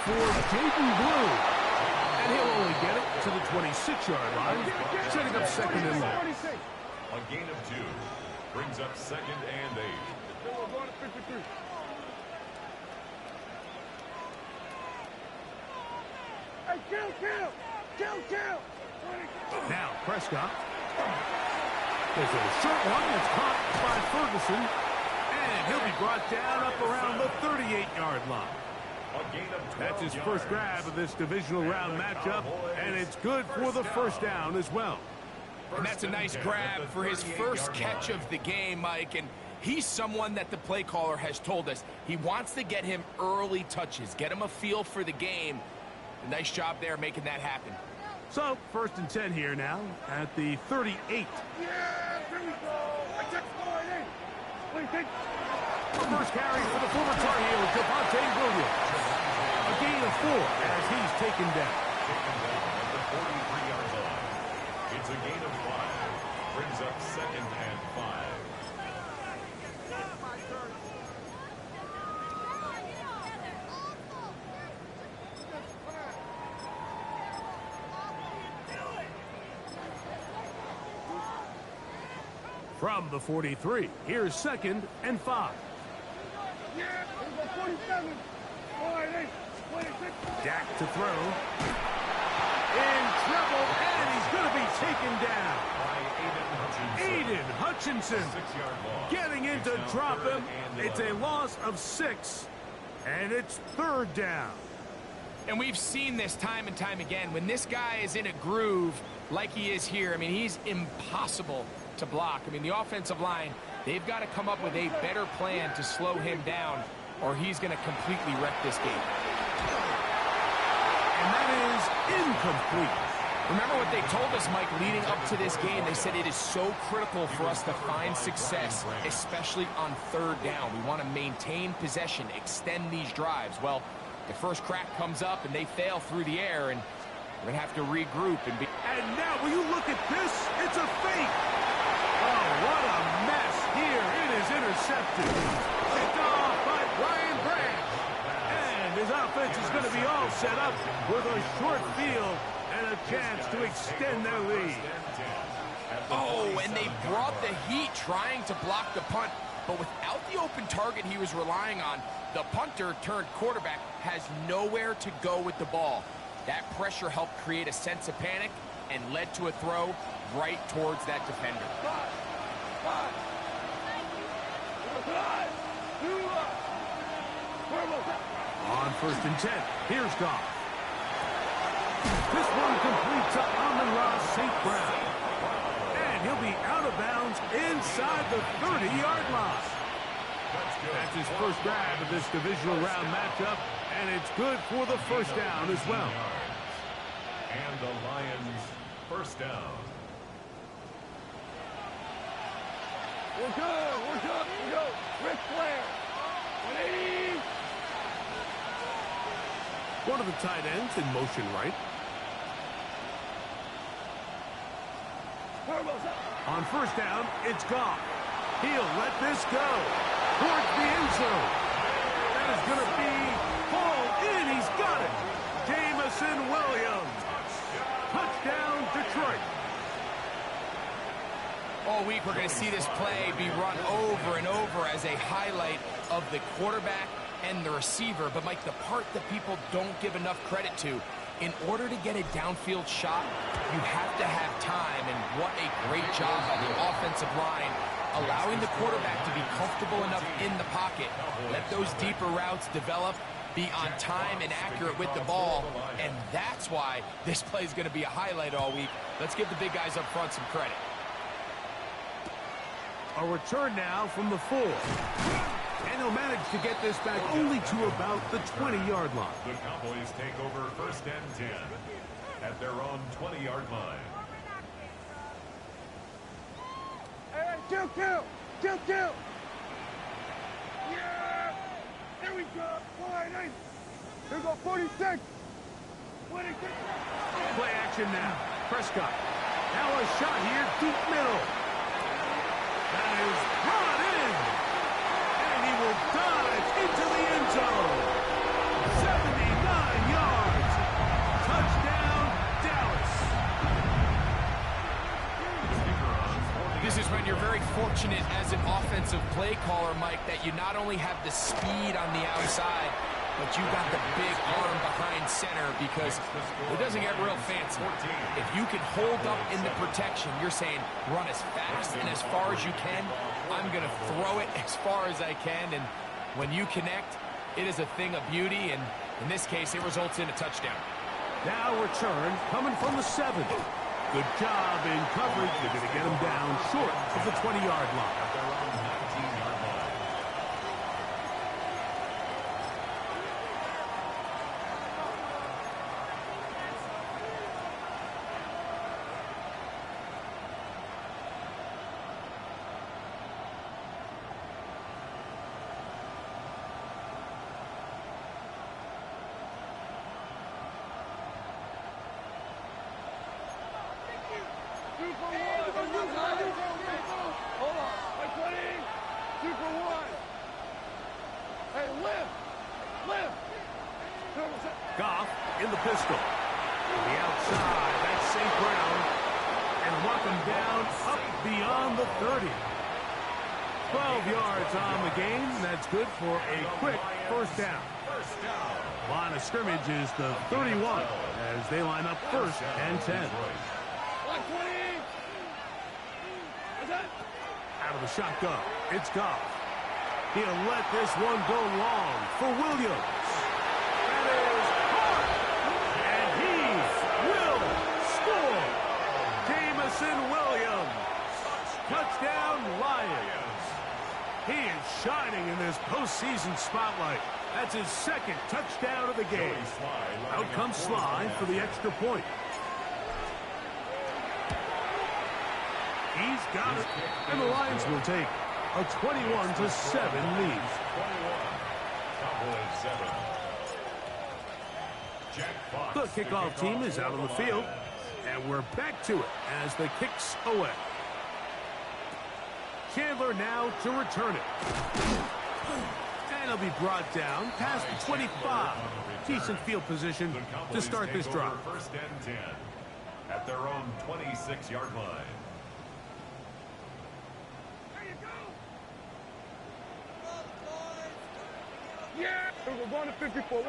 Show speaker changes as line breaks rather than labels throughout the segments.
for Jaden Blue. And he'll only get it to the 26-yard line, setting up second and long.
A gain of 2 brings up second and 8.
Now Prescott. There's a short one that's caught by Ferguson. And he'll be brought down up around the 38-yard line. That's his first grab of this divisional round matchup, and it's good for the first down as well.
And that's a nice grab for his first catch of the game, Mike. And he's someone that the play caller has told us he wants to get him early touches, get him a feel for the game. A nice job there making that happen.
So, 1st and 10 here now at the 38.
Yeah, there we go.
First carry for the former Tar Heel, Devontae Williams. A gain of 4 as he's taken down.
At the 43-yard line. It's a gain of 5. Brings up second and 5.
From the 43, here's 2nd and 5. Dak to throw. In trouble, and he's going to be taken down. Aiden Hutchinson getting in to drop him. It's a loss of 6, and it's 3rd down.
And we've seen this time and time again. When this guy is in a groove like he is here, I mean, he's impossible to block. I mean, the offensive line, they've got to come up with a better plan to slow him down, or he's going to completely wreck this game.
And that is incomplete.
Remember what they told us, Mike, leading up to this game. They said it is so critical for us to find success, especially on 3rd down. We want to maintain possession, extend these drives. Well, the first crack comes up, and they fail through the air, and we're going to have to regroup. And
now, will you look at this? It's a fake. Oh, what a mess here. It is intercepted. Picked off by Brian Branch. And his offense is going to be all set up with a short field and a chance to extend their lead.
Oh, and they brought the heat trying to block the punt. But without the open target he was relying on, the punter turned quarterback has nowhere to go with the ball. That pressure helped create a sense of panic and led to a throw right towards that defender.
On 1st and 10, here's Goff. This one complete to Amon-Ra St. Brown. And he'll be out of bounds inside the 30-yard line. That's his first grab of this divisional round matchup, and it's good for the first down as well.
And the Lions first down.
We're good. Ric Flair. 180.
One of the tight ends in motion right. On 1st down, it's Goff. He'll let this go towards the end zone. That is going to be hauled in. He's got it. Jamison Williams. Touchdown, Detroit.
All week we're going to see this play be run over and over as a highlight of the quarterback and the receiver. But, Mike, the part that people don't give enough credit to, in order to get a downfield shot, you have to have time. And what a great job by the offensive line, allowing the quarterback to be comfortable enough in the pocket, let those deeper routes develop, be on time and accurate with the ball, and that's why this play is going to be a highlight all week. Let's give the big guys up front some credit.
A return now from the 4. And he'll manage to get this back only to about the 20-yard line.
The Cowboys take over 1st and 10 at their own 20-yard line.
Hey, kill. Yeah. There we go. 49. Here we go, 46. 26.
Play action now. Prescott. Now a shot here, deep middle. That is brought in. And he will dive into the end zone. 79
fortunate as an offensive play caller, Mike, that you not only have the speed on the outside, but you got the big arm behind center, because it doesn't get real fancy. If you can hold up in the protection, you're saying run as fast and as far as you can. I'm going to throw it as far as I can, and when you connect, it is a thing of beauty, and in this case, it results in a touchdown.
Now return coming from the 7. Good job in coverage. They're going to get him down short of the 20-yard line.
At their own 19-yard line.
Hold on. My 20. 2 for 1. Hey, lift. Lift.
Goff in the pistol. To the outside, that's St. Brown. And walk him down up beyond the 30. 12 yards on the game. That's good for a quick first down.
First down.
Line of scrimmage is the 31 as they line up first and 10.
120. What's that?
Out of the shotgun, it's Goff. He'll let this one go long for Williams. That is hard. And he will score. Jamison Williams. Touchdown, Lions. He is shining in this postseason spotlight. That's his second touchdown of the game. Out comes Sly for the extra point. He's got it, and the Lions will take a 21-7 lead.
21. Cowboys 7. Jack Fox.
The kickoff team is out on the field, and we're back to it as the kick's away. Chandler now to return it. And he'll be brought down past the 25. Decent field position to start this drive.
First and 10 at their own 26-yard line.
Yeah. We're going to 54.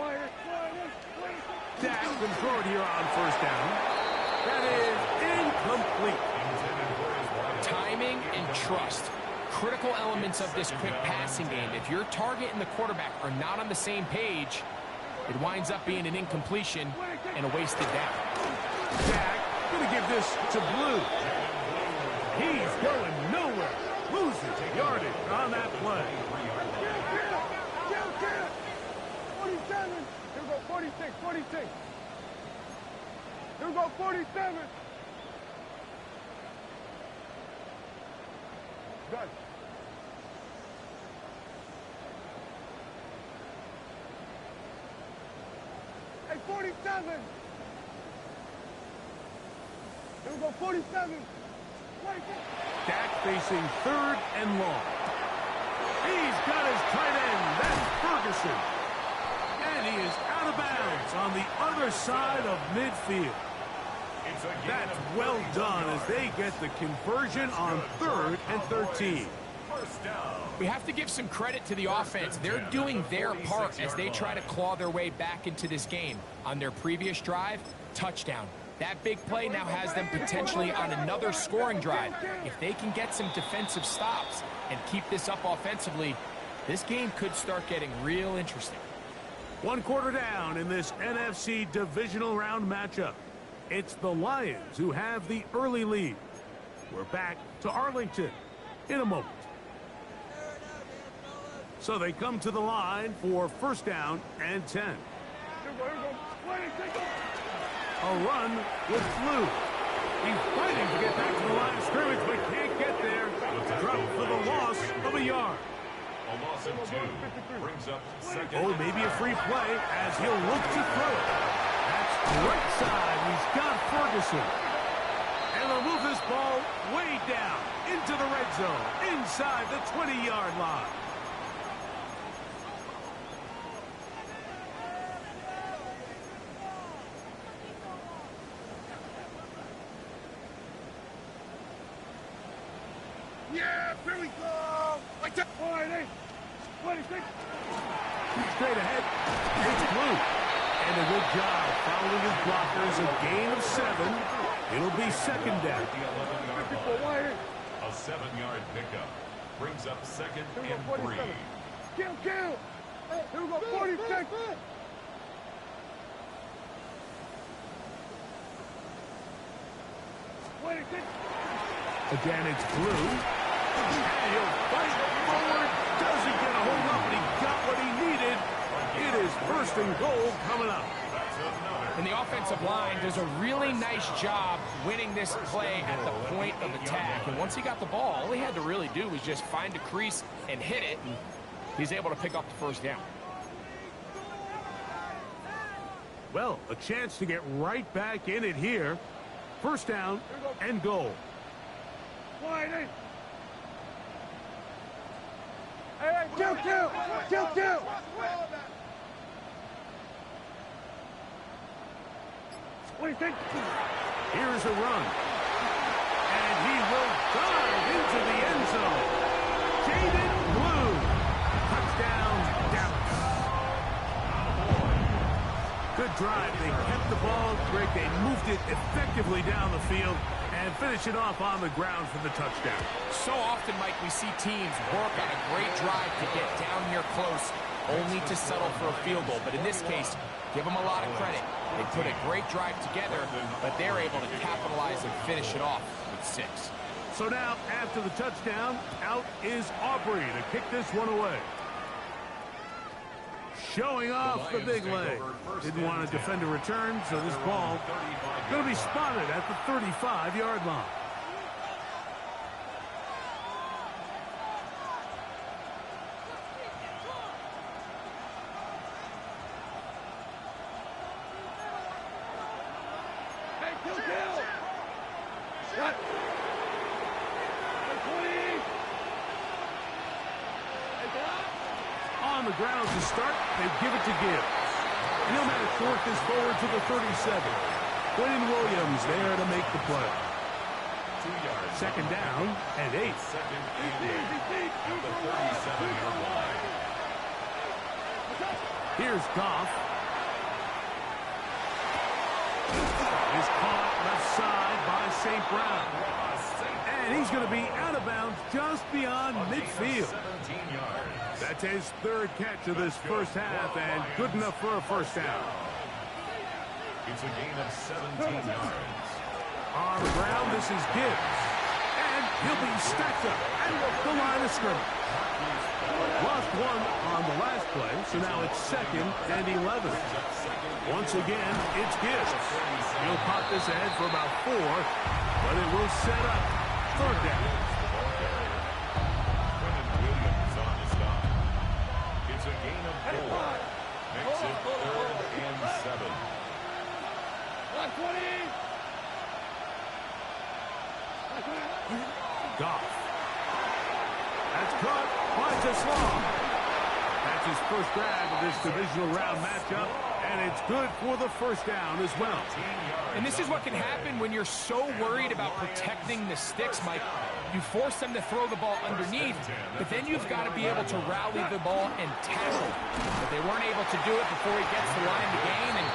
Dak can throw it here on first down. That is incomplete.
Timing and trust, critical elements of this quick passing game. If your target and the quarterback are not on the same page, it winds up being an incompletion and a wasted down.
Dak going to give this to Blue. He's going nowhere. Loses yardage on that play.
47. Here we go, 46, 46. Here we go, 47. Done. Hey, 47. Here we go, 47.
Dak facing third and long. He's got his tight end. That's Ferguson. And he is out of bounds on the other side of midfield. That's well done as they get the conversion on 3rd and 13.
First down.
We have to give some credit to the offense. They're doing their part as they try to claw their way back into this game. On their previous drive, touchdown. That big play now has them potentially on another scoring drive. If they can get some defensive stops and keep this up offensively, this game could start getting real interesting.
1 quarter down in this NFC divisional round matchup. It's the Lions who have the early lead. We're back to Arlington in a moment. So they come to the line for first down and 10. A run with Blue. He's fighting to get back to the line of scrimmage, but can't get there. Drop for the loss of a yard.
A loss of 2 brings up second.
Oh, maybe a free play as he'll look to throw it. That's right side. He's got Ferguson. And they'll move this ball way down into the red zone, inside the 20-yard line.
Yeah! Here we go. Like that. 26.
Straight ahead. It's blue. And a good job following his blockers. A gain of 7. It'll be second down.
A 7-yard pickup brings up second and 3.
Kill. Here we go, 46.
Again, it's blue. And he'll fight forward. Doesn't get a hold up, but he got what he needed. It is first and goal coming up.
And the offensive line does a really nice job winning this play at the point of attack. And once he got the ball, all he had to really do was just find a crease and hit it. And he's able to pick up the first down.
Well, a chance to get right back in it here. First down and goal.
Hey, kill. What do you think?
Here's a run. And he will dive into the end zone. Jaded Blue. Touchdown, Dallas. Good drive. They kept the ball. Greg, they moved it effectively down the field and finish it off on the ground for the touchdown.
So often, Mike, we see teams work on a great drive to get down here close, only to settle for a field goal. But in this case, give them a lot of credit. They put a great drive together, but they're able to capitalize and finish it off with 6.
So now, after the touchdown, out is Aubrey to kick this one away. Showing off the big leg. Didn't want to defend a return, so this ball going to be spotted at the 35-yard line. On the ground to start, they give it to Gibbs. And he'll manage to work this forward to the 37. Quentin Williams there to make the play.
2 yards.
Second down and 8.
Second and 8 at the 37-yard line.
Here's Goff. Is caught left side by St. Brown. And he's going to be out of bounds just beyond midfield.
17 yards.
That's his third catch of this first half, and good enough for a first down.
It's a gain of 17 yards.
On the ground, this is Gibbs. And he'll be stacked up at the line of scrimmage. Lost one on the last play, so now it's second and 11. Once again, it's Gibbs. He'll pop this ahead for about 4, but it will set up third down.
It's a gain of 4. Makes it third and 7.
Goff. That's caught. Finds a slog. That's his first grab of this divisional round matchup, and it's good for the first down as well.
And this is what can happen when you're so worried about protecting the sticks, Mike. You force them to throw the ball underneath, but then you've got to be able to rally the ball and tackle. But they weren't able to do it before he gets the line to gain, and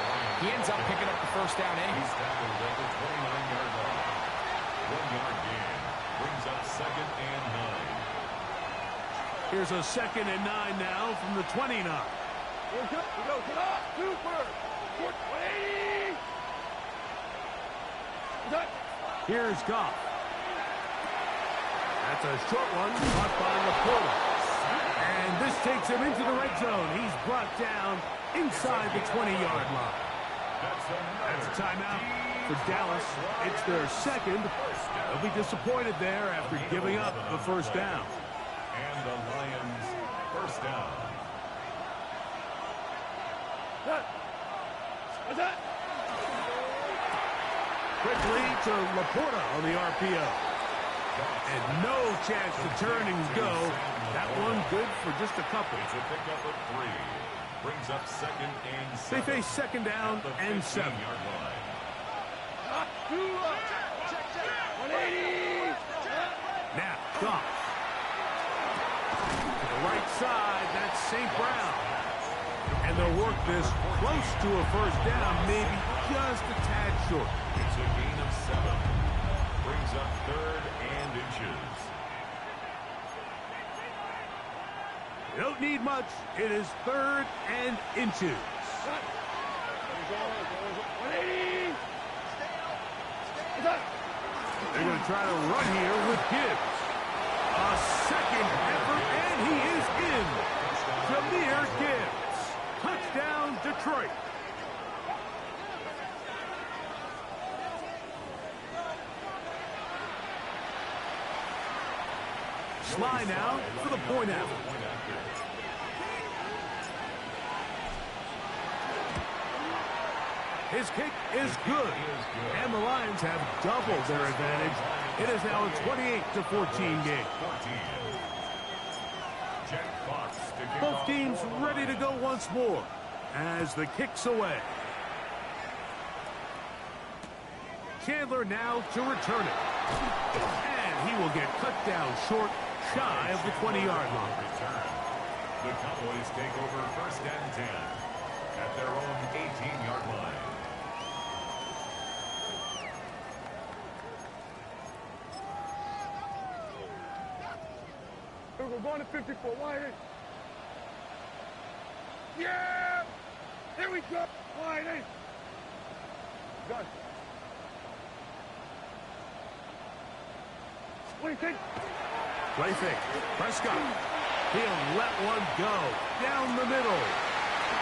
he ends up picking up the first down anyway.
He's tackled at the 29-yard line. 1-yard gain brings up second and 9.
Here's a second and 9 now from the 29.
We go. Super. 20.
Here's Goff. That's a short one, caught by Laporta. And this takes him into the red zone. He's brought down inside the 20-yard line. That's a timeout for Dallas. It's their second. They'll be disappointed there after giving up the first down.
And the Lions first down.
Quickly to Laporta on the RPO. And no chance to turn and go. That one good for just a couple.
It's a pickup of 3. Brings up second and 7.
They face second down and 7.
15-yard line.
Now, Goff. inside. That's St. Brown. And they'll work this close to a first down, maybe just a tad short.
It's a gain of 7. Brings up 3rd and inches.
You don't need much. It is 3rd and inches. They're going to try to run here with Gibbs. A second effort, and he is in. Jahmyr Gibbs. Touchdown, Detroit. Sly now for the point after. His kick is good, and the Lions have doubled their advantage. It is now a 28-14 game. Both teams ready to go once more as the kick's away. Chandler now to return it. And he will get cut down short, shy of the 20-yard line.
The Cowboys take over 1st and 10 at their own 18-yard line.
We're going to 54. Wide eight. Yeah! Here we go. Wide eight. Gun. What do you think?
Play fake. Prescott. He'll let one go. Down the middle.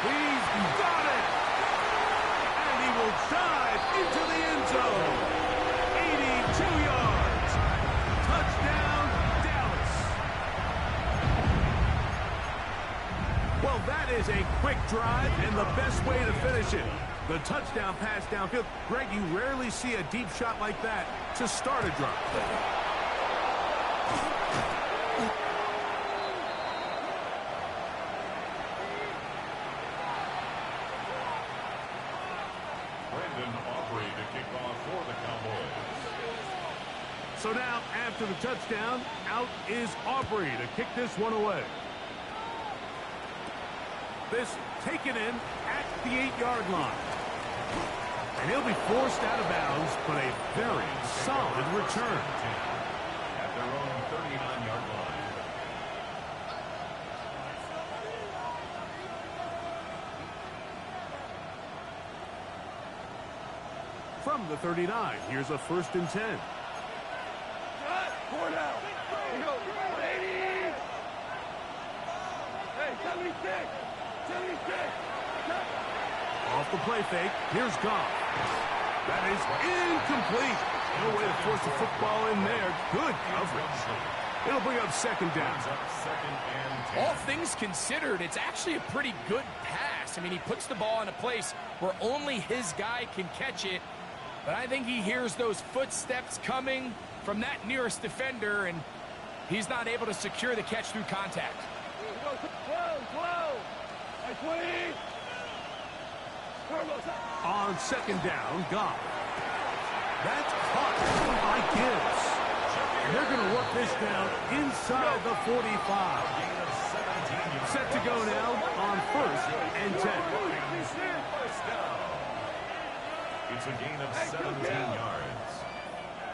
He's got it. And he will dive into the end zone. 82 yards. Touchdown, Dallas. Well, that is a quick drive and the best way to finish it. The touchdown pass downfield. Greg, you rarely see a deep shot like that to start a drive. So now, after the touchdown, out is Aubrey to kick this one away. This taken in at the 8-yard line. And he'll be forced out of bounds, but a very solid return.
At their own 39-yard line.
From the 39, here's a 1st and 10.
4 down. We go. 80. Hey, 76. 76.
Off the play fake. Here's Goff. That is incomplete. No way to force the football in there. Good coverage. It'll bring up 2nd down.
All things considered, it's actually a pretty good pass. I mean, he puts the ball in a place where only his guy can catch it. But I think he hears those footsteps coming from that nearest defender, and he's not able to secure the catch through contact.
12. 20.
On 2nd down, Goff. That's caught by Gibbs. And they're going to work this down inside the 45. Set to go now on 1st and 10.
It's a gain of 17 yards.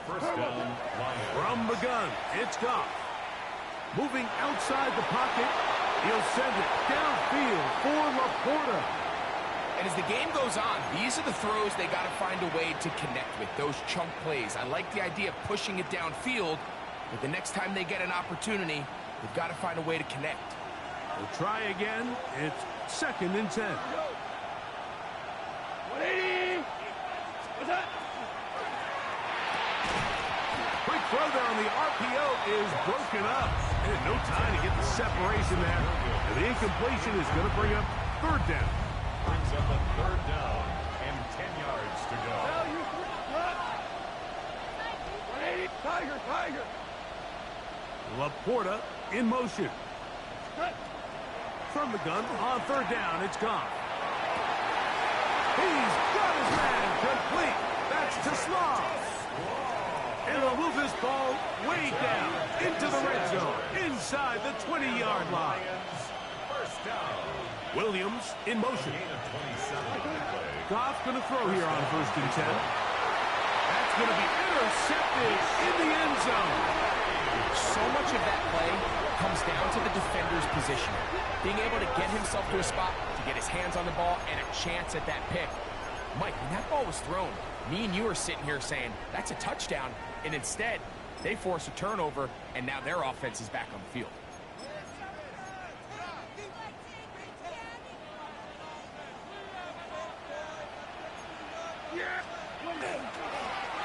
1st down, Lions.
From the gun, it's Goff. Moving outside the pocket, he'll send it downfield for Laporta.
And as the game goes on, these are the throws they got to find a way to connect with, those chunk plays. I like the idea of pushing it downfield, but the next time they get an opportunity, they've got to find a way to connect.
We'll try again. It's 2nd and 10.
180. What's that?
Quick throw there on the RPO is broken up. And no time to get the separation there. And the incompletion is going to bring up 3rd down.
Brings up a 3rd down and 10 yards to go.
180. Tiger.
Laporta in motion. From the gun on 3rd down, it's gone. He's got his man complete. That's to Slav. And they'll move this ball way down into the red zone, inside the 20-yard line.
First down.
Williams in motion.
Gain of 27.
Goff's going to throw here on 1st and 10. That's going to be intercepted in the end zone.
So much of that play comes down to the defender's position. Being able to get himself to a spot, to get his hands on the ball, and a chance at that pick. Mike, when that ball was thrown, me and you are sitting here saying, that's a touchdown, and instead, they force a turnover, and now their offense is back on the field.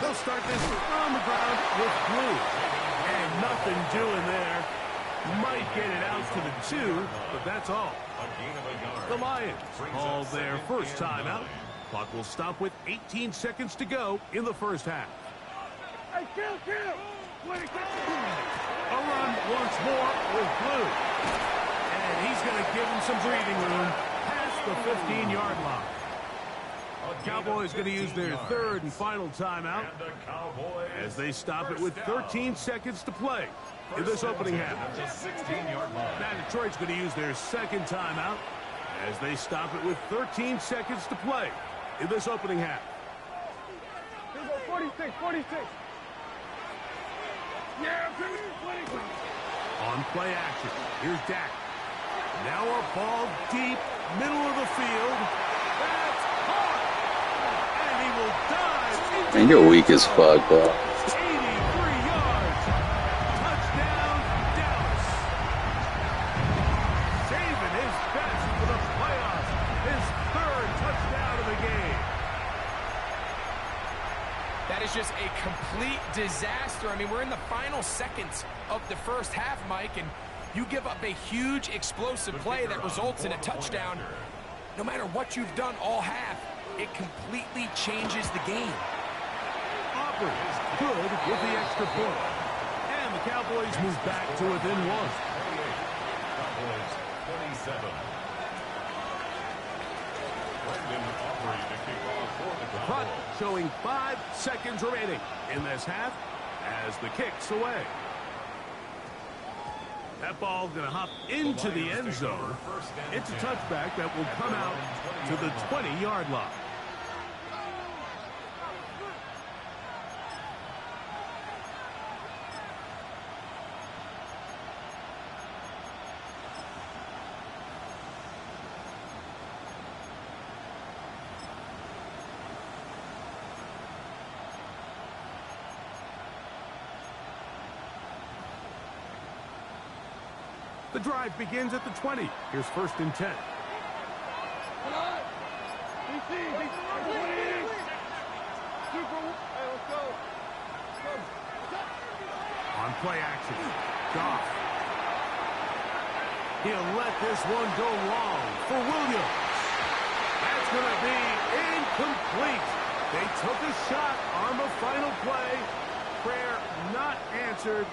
They'll start this on the ground with blue. And nothing doing there. Might get it out to the 2, but that's all.
A gain of a yard.
The Lions call their first timeout. Clock will stop with 18 seconds to go in the first half.
Hey, kill!
A run once more with blue. And he's going to give him some breathing room past the 15-yard line. Cowboys going to use their third and final timeout as they stop it with 13 seconds to play in this opening half. Now Detroit's going to use their second timeout as they stop it with 13 seconds to play in this opening half.
Here we go, 46. Yeah, 20.
On play action, here's Dak. Now a ball deep, middle of the field. That's hard. And he will dive into
Man, you're weak as fuck, bro.
83 yards. Touchdown, Dallas. Saving his best for the playoffs. His third touchdown of the game.
That is just a complete disaster. I mean, we're in the final seconds of the first half, Mike, and you give up a huge explosive play that results in a touchdown. No matter what you've done all half, it completely changes the game.
Aubrey is good with the extra point. And the Cowboys move back to within 1.
Cowboys 27. Brendan Aubrey to kick off for the
Clock
Cowboys.
showing 5 seconds remaining in this half as the kick's away. That ball going to hop into the end zone. It's a touchback that will come out to the 20-yard line. The drive begins at the 20. Here's 1st and 10. On play action, Goff. He'll let this one go long for Williams. That's going to be incomplete. They took a shot on the final play. Prayer not answered.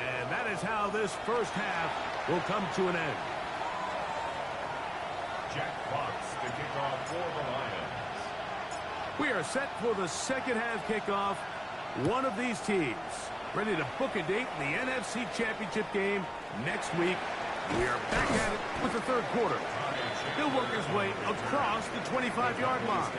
And that is how this first half will come to an end.
Jack Fox to kick off for the Lions.
We are set for the second half kickoff. One of these teams ready to book a date in the NFC Championship game next week. We are back at it with the third quarter. He'll work his way across the 25-yard line.